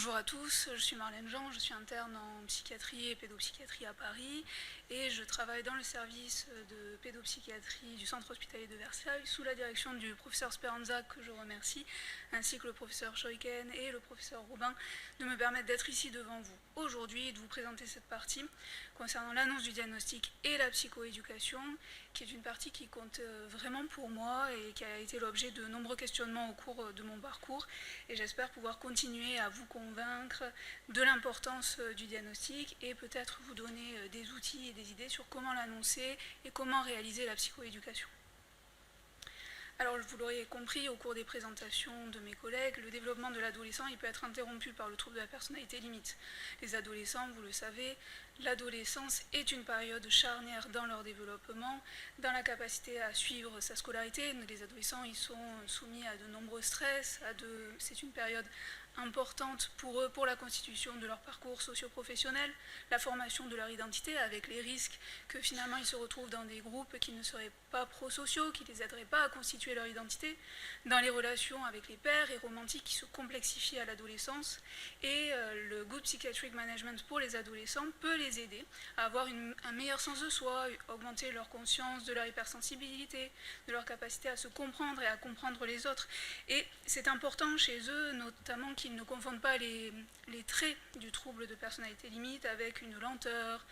Bonjour à tous, je suis Marlène Jean, je suis interne en psychiatrie et pédopsychiatrie à Paris et je travaille dans le service de pédopsychiatrie du centre hospitalier de Versailles sous la direction du professeur Speranza, que je remercie, ainsi que le professeur Scheuken et le professeur Robin, de me permettre d'être ici devant vous aujourd'hui et de vous présenter cette partie concernant l'annonce du diagnostic et la psychoéducation, qui est une partie qui compte vraiment pour moi et qui a été l'objet de nombreux questionnements au cours de mon parcours, et j'espère pouvoir continuer à vous convaincre de l'importance du diagnostic et peut-être vous donner des outils et des idées sur comment l'annoncer et comment réaliser la psychoéducation. Alors, vous l'auriez compris au cours des présentations de mes collègues, le développement de l'adolescent peut être interrompu par le trouble de la personnalité limite. Les adolescents, vous le savez, l'adolescence est une période charnière dans leur développement, dans la capacité à suivre sa scolarité. Les adolescents, ils sont soumis à de nombreux stress, c'est une période importante pour eux, pour la constitution de leur parcours socio-professionnel, la formation de leur identité, avec les risques que finalement ils se retrouvent dans des groupes qui ne seraient pas prosociaux, qui ne les aideraient pas à constituer leur identité, dans les relations avec les pairs et romantiques qui se complexifient à l'adolescence. Et le Good Psychiatric Management pour les adolescents peut les aider à avoir un meilleur sens de soi, augmenter leur conscience de leur hypersensibilité, de leur capacité à se comprendre et à comprendre les autres. Et c'est important chez eux, notamment qu'ils ne confondent pas les traits du trouble de personnalité limite avec une lenteur,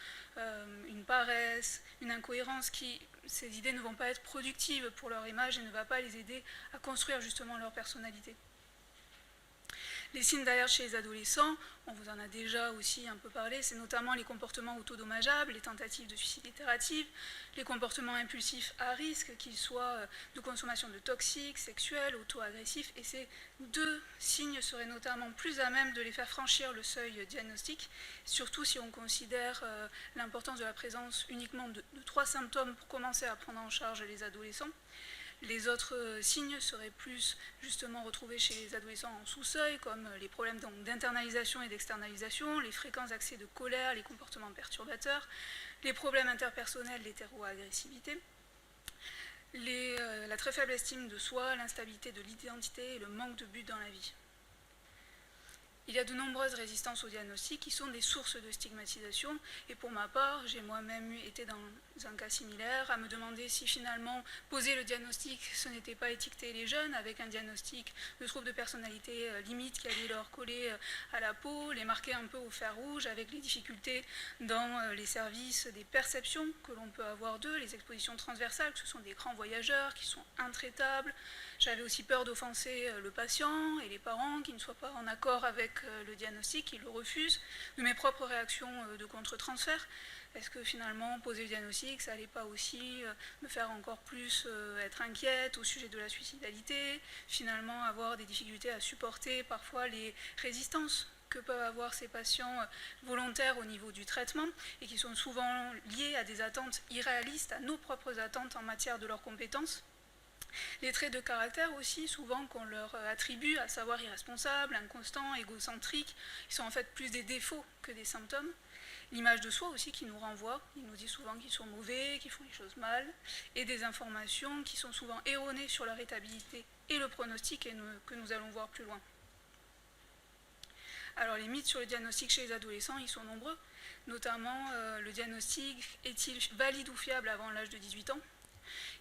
une paresse, une incohérence ces idées ne vont pas être productives pour leur image et ne va pas les aider à construire justement leur personnalité. Les signes d'alerte chez les adolescents, on vous en a déjà aussi un peu parlé, c'est notamment les comportements autodommageables, les tentatives de suicide itératives, les comportements impulsifs à risque, qu'ils soient de consommation de toxiques, sexuels, auto-agressifs, et ces deux signes seraient notamment plus à même de les faire franchir le seuil diagnostique, surtout si on considère l'importance de la présence uniquement de 3 symptômes pour commencer à prendre en charge les adolescents. Les autres signes seraient plus justement retrouvés chez les adolescents en sous-seuil, comme les problèmes d'internalisation et d'externalisation, les fréquents accès de colère, les comportements perturbateurs, les problèmes interpersonnels, l'hétéroagressivité, la très faible estime de soi, l'instabilité de l'identité et le manque de but dans la vie. Il y a de nombreuses résistances au diagnostic qui sont des sources de stigmatisation, et pour ma part, j'ai moi-même été dans un cas similaire, à me demander si finalement poser le diagnostic, ce n'était pas étiqueter les jeunes avec un diagnostic de trouble de personnalité limite qui allait leur coller à la peau, les marquer un peu au fer rouge, avec les difficultés dans les services des perceptions que l'on peut avoir d'eux, les expositions transversales, que ce sont des grands voyageurs qui sont intraitables. J'avais aussi peur d'offenser le patient et les parents qui ne soient pas en accord avec le diagnostic, qui le refusent, de mes propres réactions de contre-transfert. Est-ce que finalement poser le diagnostic, ça n'allait pas aussi me faire encore plus être inquiète au sujet de la suicidalité, finalement avoir des difficultés à supporter parfois les résistances que peuvent avoir ces patients volontaires au niveau du traitement et qui sont souvent liés à des attentes irréalistes, à nos propres attentes en matière de leurs compétences. Les traits de caractère aussi, souvent qu'on leur attribue, à savoir irresponsable, inconstant, égocentrique, ils sont en fait plus des défauts que des symptômes. L'image de soi aussi qui nous renvoie, il nous dit souvent qu'ils sont mauvais, qu'ils font les choses mal, et des informations qui sont souvent erronées sur leur étabilité et le pronostic et que nous allons voir plus loin. Alors les mythes sur le diagnostic chez les adolescents, ils sont nombreux, notamment le diagnostic est-il valide ou fiable avant l'âge de 18 ans ?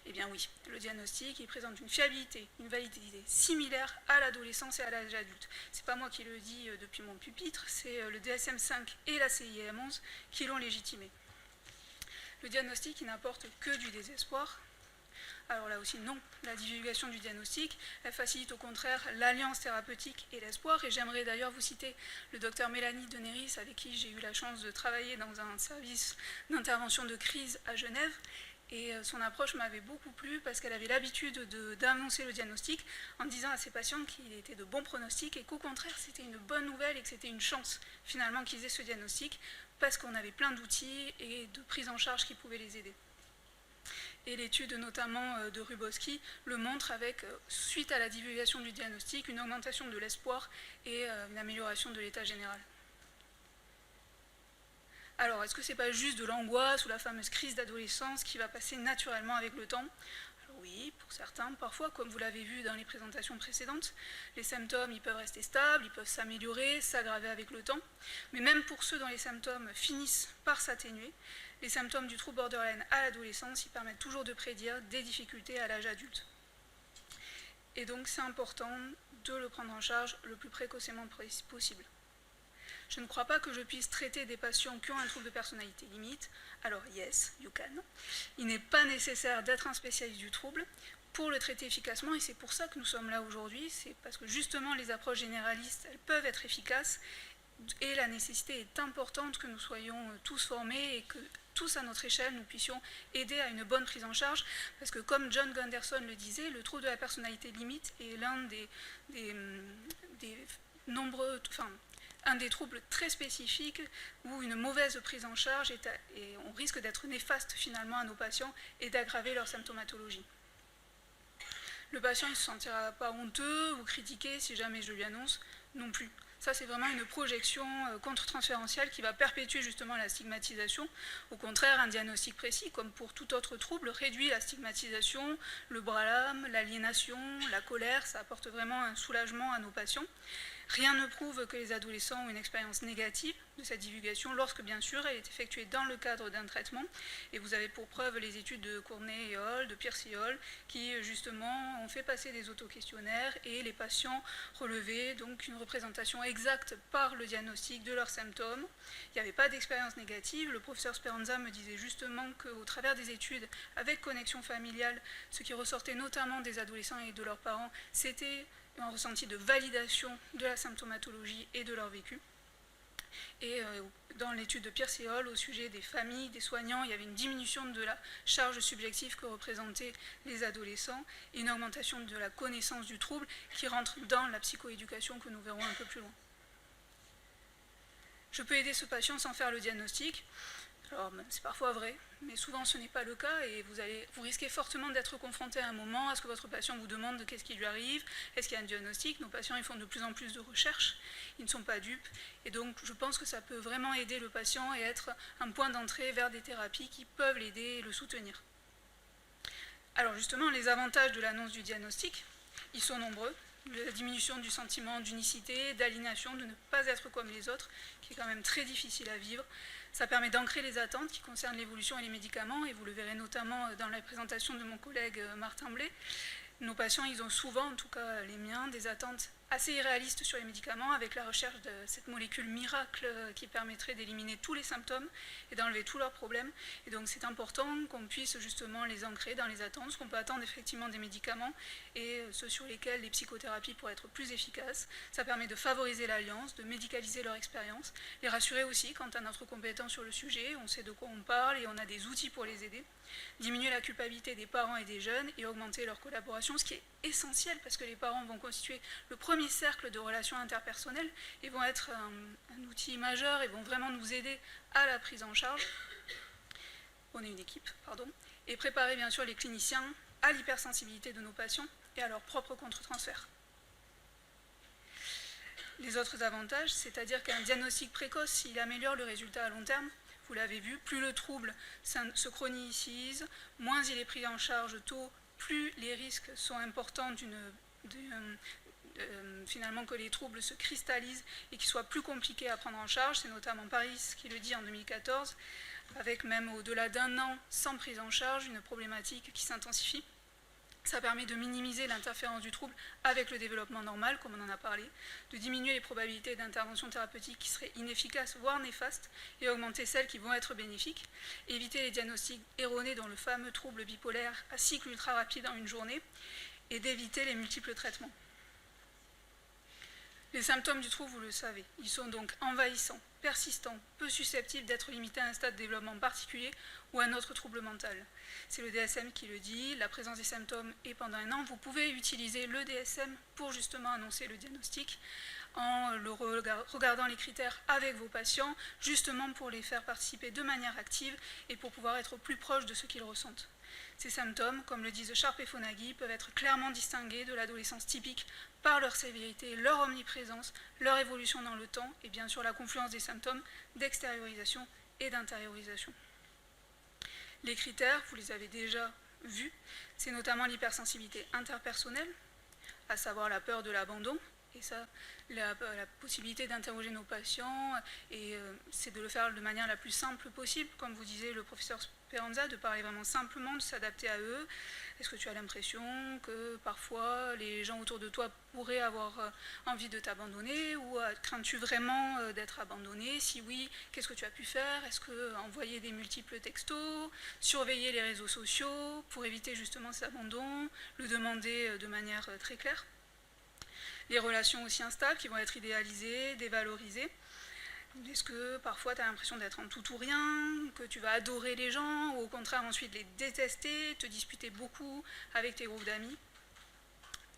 Eh bien oui, le diagnostic il présente une fiabilité, une validité similaire à l'adolescence et à l'âge adulte. C'est pas moi qui le dis depuis mon pupitre, c'est le DSM-5 et la CIM-11 qui l'ont légitimé. Le diagnostic il n'apporte que du désespoir. Alors là aussi non, la divulgation du diagnostic, elle facilite au contraire l'alliance thérapeutique et l'espoir, et j'aimerais d'ailleurs vous citer le docteur Mélanie Denéris, avec qui j'ai eu la chance de travailler dans un service d'intervention de crise à Genève. Et son approche m'avait beaucoup plu parce qu'elle avait l'habitude d'annoncer le diagnostic en disant à ses patients qu'il était de bons pronostics et qu'au contraire c'était une bonne nouvelle et que c'était une chance finalement qu'ils aient ce diagnostic parce qu'on avait plein d'outils et de prise en charge qui pouvaient les aider. Et l'étude notamment de Rubowski le montre avec, suite à la divulgation du diagnostic, une augmentation de l'espoir et une amélioration de l'état général. Alors, est-ce que c'est pas juste de l'angoisse ou la fameuse crise d'adolescence qui va passer naturellement avec le temps ? Alors oui, pour certains, parfois, comme vous l'avez vu dans les présentations précédentes, les symptômes ils peuvent rester stables, ils peuvent s'améliorer, s'aggraver avec le temps, mais même pour ceux dont les symptômes finissent par s'atténuer, les symptômes du trouble borderline à l'adolescence, ils permettent toujours de prédire des difficultés à l'âge adulte. Et donc c'est important de le prendre en charge le plus précocement possible. Je ne crois pas que je puisse traiter des patients qui ont un trouble de personnalité limite. Alors, yes, you can. Il n'est pas nécessaire d'être un spécialiste du trouble pour le traiter efficacement, et c'est pour ça que nous sommes là aujourd'hui. C'est parce que justement, les approches généralistes, elles peuvent être efficaces, et la nécessité est importante que nous soyons tous formés et que tous à notre échelle, nous puissions aider à une bonne prise en charge, parce que comme John Gunderson le disait, le trouble de la personnalité limite est l'un des nombreux... un des troubles très spécifiques où une mauvaise prise en charge et on risque d'être néfaste finalement à nos patients et d'aggraver leur symptomatologie. Le patient ne se sentira pas honteux ou critiqué si jamais je lui annonce non plus. Ça, c'est vraiment une projection contre-transférentielle qui va perpétuer justement la stigmatisation. Au contraire, un diagnostic précis, comme pour tout autre trouble, réduit la stigmatisation, le blâme, l'aliénation, la colère. Ça apporte vraiment un soulagement à nos patients. Rien ne prouve que les adolescents ont une expérience négative de cette divulgation lorsque, bien sûr, elle est effectuée dans le cadre d'un traitement. Et vous avez pour preuve les études de Courtney et Hall, de Pierce et Hall, qui, justement, ont fait passer des autoquestionnaires et les patients relevaient donc une représentation exacte par le diagnostic de leurs symptômes. Il n'y avait pas d'expérience négative. Le professeur Speranza me disait justement qu'au travers des études avec connexion familiale, ce qui ressortait notamment des adolescents et de leurs parents, c'était un ressenti de validation de la symptomatologie et de leur vécu. Et dans l'étude de Pierce et Hall, au sujet des familles, des soignants, il y avait une diminution de la charge subjective que représentaient les adolescents et une augmentation de la connaissance du trouble qui rentre dans la psychoéducation que nous verrons un peu plus loin. Je peux aider ce patient sans faire le diagnostic. Alors, c'est parfois vrai, mais souvent ce n'est pas le cas et vous risquez fortement d'être confronté à un moment à ce que votre patient vous demande de qu'est-ce qui lui arrive, est-ce qu'il y a un diagnostic. Nos patients ils font de plus en plus de recherches, ils ne sont pas dupes et donc je pense que ça peut vraiment aider le patient et être un point d'entrée vers des thérapies qui peuvent l'aider et le soutenir. Alors justement, les avantages de l'annonce du diagnostic, ils sont nombreux. La diminution du sentiment d'unicité, d'aliénation, de ne pas être comme les autres, qui est quand même très difficile à vivre. Ça permet d'ancrer les attentes qui concernent l'évolution et les médicaments, et vous le verrez notamment dans la présentation de mon collègue Martin Blais. Nos patients, ils ont souvent, en tout cas les miens, des attentes assez irréalistes sur les médicaments, avec la recherche de cette molécule miracle qui permettrait d'éliminer tous les symptômes et d'enlever tous leurs problèmes. Et donc c'est important qu'on puisse justement les ancrer dans les attentes, ce qu'on peut attendre effectivement des médicaments et ceux sur lesquels les psychothérapies pourraient être plus efficaces. Ça permet de favoriser l'alliance, de médicaliser leur expérience, les rassurer aussi quant à notre compétence sur le sujet, on sait de quoi on parle et on a des outils pour les aider. Diminuer la culpabilité des parents et des jeunes et augmenter leur collaboration, ce qui est essentiel parce que les parents vont constituer le premier cercle de relations interpersonnelles et vont être un outil majeur et vont vraiment nous aider à la prise en charge. On est une équipe, pardon. Et préparer bien sûr les cliniciens à l'hypersensibilité de nos patients et à leur propre contre-transfert. Les autres avantages, c'est-à-dire qu'un diagnostic précoce, il améliore le résultat à long terme. Vous l'avez vu, plus le trouble se chronicise, moins il est pris en charge tôt, plus les risques sont importants finalement que les troubles se cristallisent et qu'ils soient plus compliqués à prendre en charge. C'est notamment Paris qui le dit en 2014, avec même au-delà d'un an sans prise en charge, une problématique qui s'intensifie. Ça permet de minimiser l'interférence du trouble avec le développement normal, comme on en a parlé, de diminuer les probabilités d'intervention thérapeutique qui seraient inefficaces, voire néfastes, et augmenter celles qui vont être bénéfiques, éviter les diagnostics erronés dans le fameux trouble bipolaire à cycle ultra rapide en une journée, et d'éviter les multiples traitements. Les symptômes du trouble, vous le savez, ils sont donc envahissants, persistants, peu susceptibles d'être limités à un stade de développement particulier ou à un autre trouble mental. C'est le DSM qui le dit, la présence des symptômes est pendant un an. Vous pouvez utiliser le DSM pour justement annoncer le diagnostic en regardant les critères avec vos patients, justement pour les faire participer de manière active et pour pouvoir être plus proche de ce qu'ils ressentent. Ces symptômes, comme le disent Sharp et Fonagy, peuvent être clairement distingués de l'adolescence typique par leur sévérité, leur omniprésence, leur évolution dans le temps et bien sûr la confluence des symptômes d'extériorisation et d'intériorisation. Les critères, vous les avez déjà vues. C'est notamment l'hypersensibilité interpersonnelle, à savoir la peur de l'abandon. Et ça, la possibilité d'interroger nos patients, et c'est de le faire de manière la plus simple possible, comme vous disait le professeur Speranza, de parler vraiment simplement, de s'adapter à eux. Est-ce que tu as l'impression que parfois les gens autour de toi pourraient avoir envie de t'abandonner, ou crains-tu vraiment d'être abandonné? Si oui, qu'est-ce que tu as pu faire? Est-ce que envoyer des multiples textos, surveiller les réseaux sociaux pour éviter justement cet abandon, le demander de manière très claire? Les relations aussi instables qui vont être idéalisées, dévalorisées. Est-ce que parfois tu as l'impression d'être en tout ou rien, que tu vas adorer les gens, ou au contraire ensuite les détester, te disputer beaucoup avec tes groupes d'amis?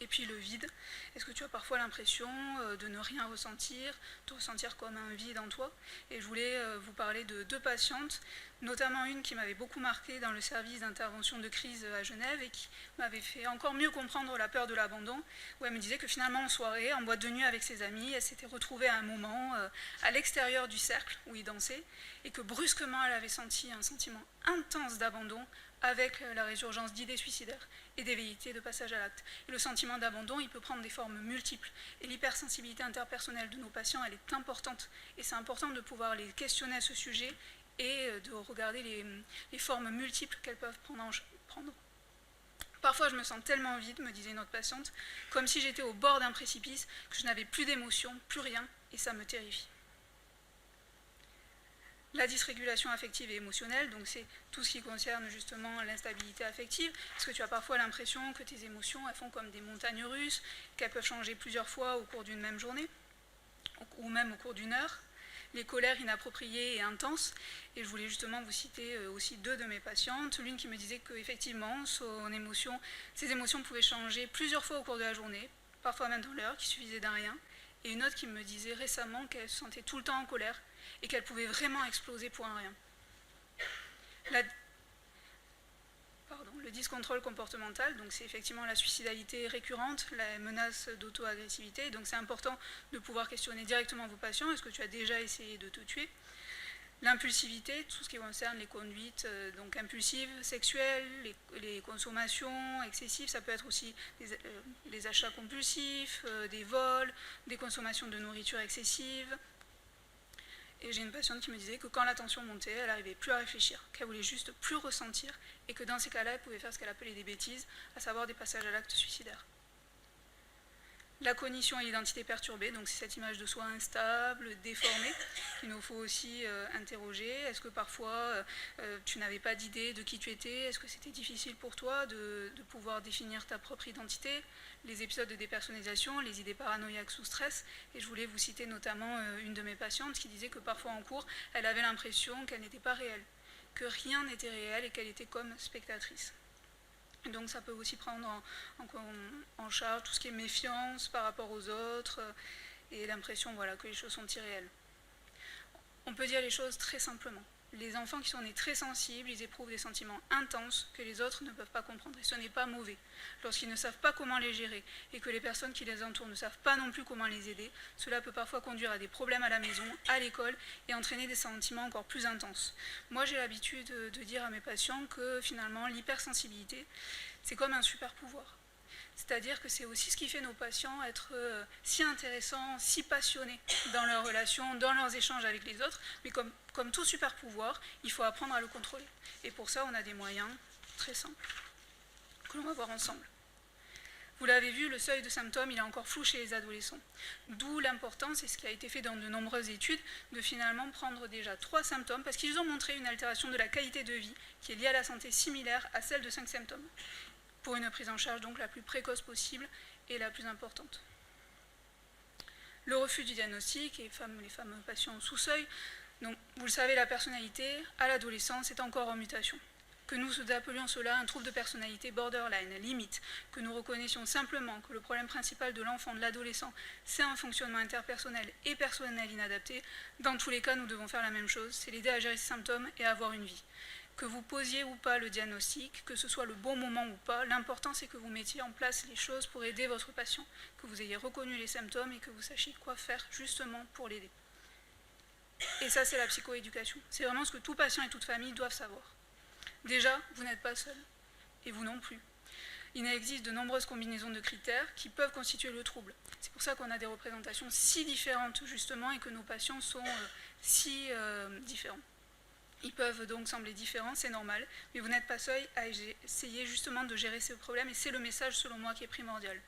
Et puis le vide, est-ce que tu as parfois l'impression de ne rien ressentir, de ressentir comme un vide en toi? Et je voulais vous parler de 2 patientes, notamment une qui m'avait beaucoup marquée dans le service d'intervention de crise à Genève et qui m'avait fait encore mieux comprendre la peur de l'abandon, où elle me disait que finalement en soirée, en boîte de nuit avec ses amis, elle s'était retrouvée à un moment à l'extérieur du cercle où ils dansaient, et que brusquement elle avait senti un sentiment intense d'abandon avec la résurgence d'idées suicidaires et des velléités de passage à l'acte. Et le sentiment d'abandon, il peut prendre des formes multiples. Et l'hypersensibilité interpersonnelle de nos patients, elle est importante. Et c'est important de pouvoir les questionner à ce sujet et de regarder les formes multiples qu'elles peuvent prendre. Parfois, je me sens tellement vide, me disait une autre patiente, comme si j'étais au bord d'un précipice, que je n'avais plus d'émotion, plus rien, et ça me terrifie. La dysrégulation affective et émotionnelle, donc c'est tout ce qui concerne justement l'instabilité affective. Est-ce que tu as parfois l'impression que tes émotions, elles font comme des montagnes russes, qu'elles peuvent changer plusieurs fois au cours d'une même journée, ou même au cours d'une heure? Les colères inappropriées et intenses, et je voulais justement vous citer aussi 2 de mes patientes, l'une qui me disait qu'effectivement ses émotions pouvaient changer plusieurs fois au cours de la journée, parfois même dans l'heure, qu'il suffisait d'un rien, et une autre qui me disait récemment qu'elle se sentait tout le temps en colère, et qu'elle pouvait vraiment exploser pour un rien. Le dyscontrôle comportemental, donc c'est effectivement la suicidalité récurrente, la menace d'auto-agressivité, donc c'est important de pouvoir questionner directement vos patients, est-ce que tu as déjà essayé de te tuer? L'impulsivité, tout ce qui concerne les conduites donc impulsives, sexuelles, les consommations excessives, ça peut être aussi les achats compulsifs, des vols, des consommations de nourriture excessive. Et j'ai une patiente qui me disait que quand la tension montait, elle n'arrivait plus à réfléchir, qu'elle voulait juste plus ressentir, et que dans ces cas-là, elle pouvait faire ce qu'elle appelait des bêtises, à savoir des passages à l'acte suicidaire. La cognition et l'identité perturbée, donc c'est cette image de soi instable, déformée, qu'il nous faut aussi interroger. Est-ce que parfois tu n'avais pas d'idée de qui tu étais? Est-ce que c'était difficile pour toi de pouvoir définir ta propre identité? Les épisodes de dépersonnalisation, les idées paranoïaques sous stress. Et je voulais vous citer notamment une de mes patientes qui disait que parfois en cours, elle avait l'impression qu'elle n'était pas réelle, que rien n'était réel et qu'elle était comme spectatrice. Donc ça peut aussi prendre en charge tout ce qui est méfiance par rapport aux autres et l'impression que les choses sont irréelles. On peut dire les choses très simplement. Les enfants qui sont nés très sensibles, ils éprouvent des sentiments intenses que les autres ne peuvent pas comprendre. Et ce n'est pas mauvais. Lorsqu'ils ne savent pas comment les gérer et que les personnes qui les entourent ne savent pas non plus comment les aider, cela peut parfois conduire à des problèmes à la maison, à l'école et entraîner des sentiments encore plus intenses. Moi, j'ai l'habitude de dire à mes patients que finalement, l'hypersensibilité, c'est comme un super pouvoir. C'est-à-dire que c'est aussi ce qui fait nos patients être si intéressants, si passionnés dans leurs relations, dans leurs échanges avec les autres. Mais comme tout super pouvoir, il faut apprendre à le contrôler. Et pour ça, on a des moyens très simples que l'on va voir ensemble. Vous l'avez vu, le seuil de symptômes, il est encore flou chez les adolescents. D'où l'importance, et ce qui a été fait dans de nombreuses études, de finalement prendre déjà 3 symptômes, parce qu'ils ont montré une altération de la qualité de vie qui est liée à la santé similaire à celle de 5 symptômes, pour une prise en charge donc la plus précoce possible et la plus importante. Le refus du diagnostic et les fameux patients sous seuil. Donc, vous le savez, la personnalité à l'adolescence est encore en mutation. Que nous appelions cela un trouble de personnalité borderline, limite, que nous reconnaissions simplement que le problème principal de l'enfant, de l'adolescent, c'est un fonctionnement interpersonnel et personnel inadapté, dans tous les cas, nous devons faire la même chose, c'est l'aider à gérer ses symptômes et à avoir une vie. Que vous posiez ou pas le diagnostic, que ce soit le bon moment ou pas, l'important c'est que vous mettiez en place les choses pour aider votre patient, que vous ayez reconnu les symptômes et que vous sachiez quoi faire justement pour l'aider. Et ça, c'est la psychoéducation. C'est vraiment ce que tout patient et toute famille doivent savoir. Déjà, vous n'êtes pas seul. et vous non plus. Il existe de nombreuses combinaisons de critères qui peuvent constituer le trouble. C'est pour ça qu'on a des représentations si différentes, justement, et que nos patients sont si différents. Ils peuvent donc sembler différents, c'est normal, mais vous n'êtes pas seul à essayer justement de gérer ces problèmes, et c'est le message, selon moi, qui est primordial.